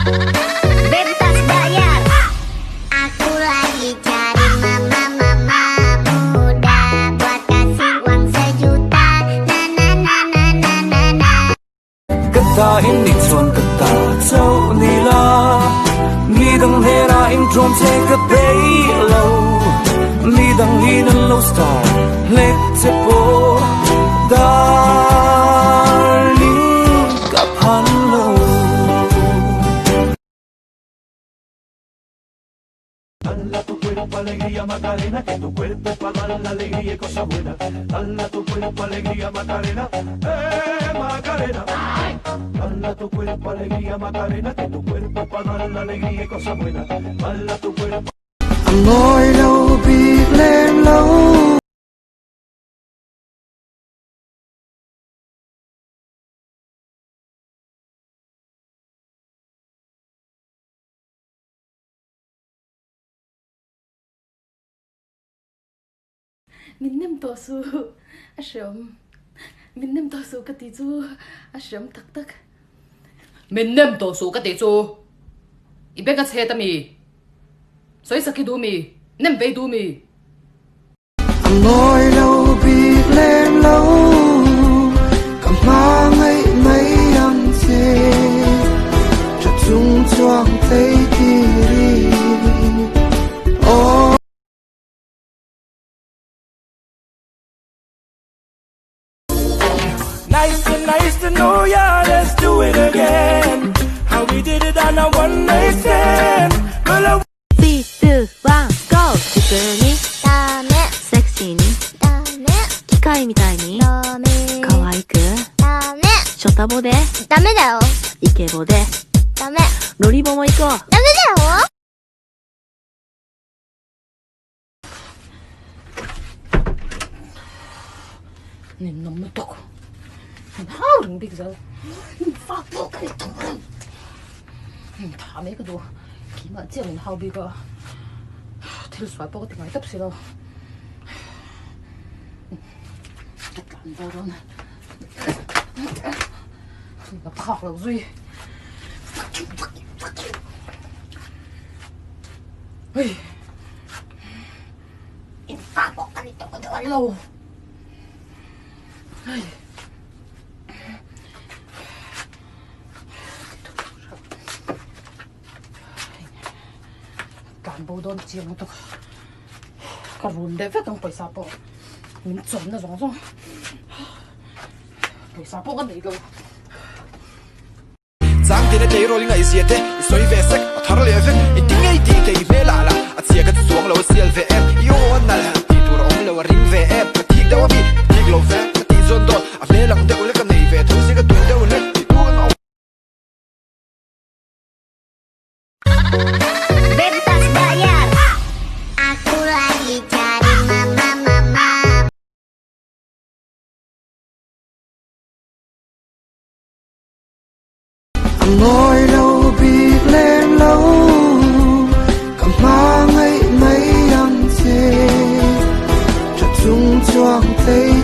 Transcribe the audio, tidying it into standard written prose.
Bebas bayar. Aku lagi cari mama muda buat kasih uang sejuta. Na na na na na na na. Kata ini cuan kata jauh nila, midang hera in drum take a payload, midang hinan low star, let po, darling kapan low. Dala tu cuerpo alegría Macarena, que tu cuerpo es para dar la alegría y cosas buenas. Dala tu cuerpo alegría Macarena, Macarena. Dala tu cuerpo alegría Macarena, que tu cuerpo es para dar la alegría y cosas buenas. Dala tu cuerpo. Ngồi lâu bị lên lâu. Mình nem tổ su à sớm mình nem tổ su cái tí chú à sớm tắc tắc mình nem tổ su cái tí chú ít bé cái xe ta mi soi sắc cái đu mi nem về đu mi Ngồi lâu bị lên lâu, cầm mang ấy mấy anh chê, cho chúng choang thấy kiri. Oh. Nice to know ya, let's do it again. How we did it on a one night stand. Well, 3, 2, 1, GO! 普通にダメセクシーにダメ機械みたいにダメ可愛くダメショタボでダメだよイケボでダメロリボも行こうダメだよ你那么多你好人别人你发不给同人他没个多起码见人好比个听甩包个定位得死咯干到了呢你个靠了嘴哎你发不给你懂个得喽哎干部都见不到，个人的非常背沙包，你准的种种，背沙包个那个。Giang tin a day rolling ai ziate, soi ve sek, a thar le ve, I ting ai ti ke ve la la, a chia ka chuang lo sial ve em, yo nal han ti tur om lo ring ve em, a ti da wa bi, ti lo ve, a ti zon do, a ve lang de ul ka nei ve, thu si ka tu de ul, ti tu no. Bebas bayar. Aku lagi cari mama Ngồi lâu bị lên lâu, cầm mang ấy mấy anh chê, cho chúng choang thấy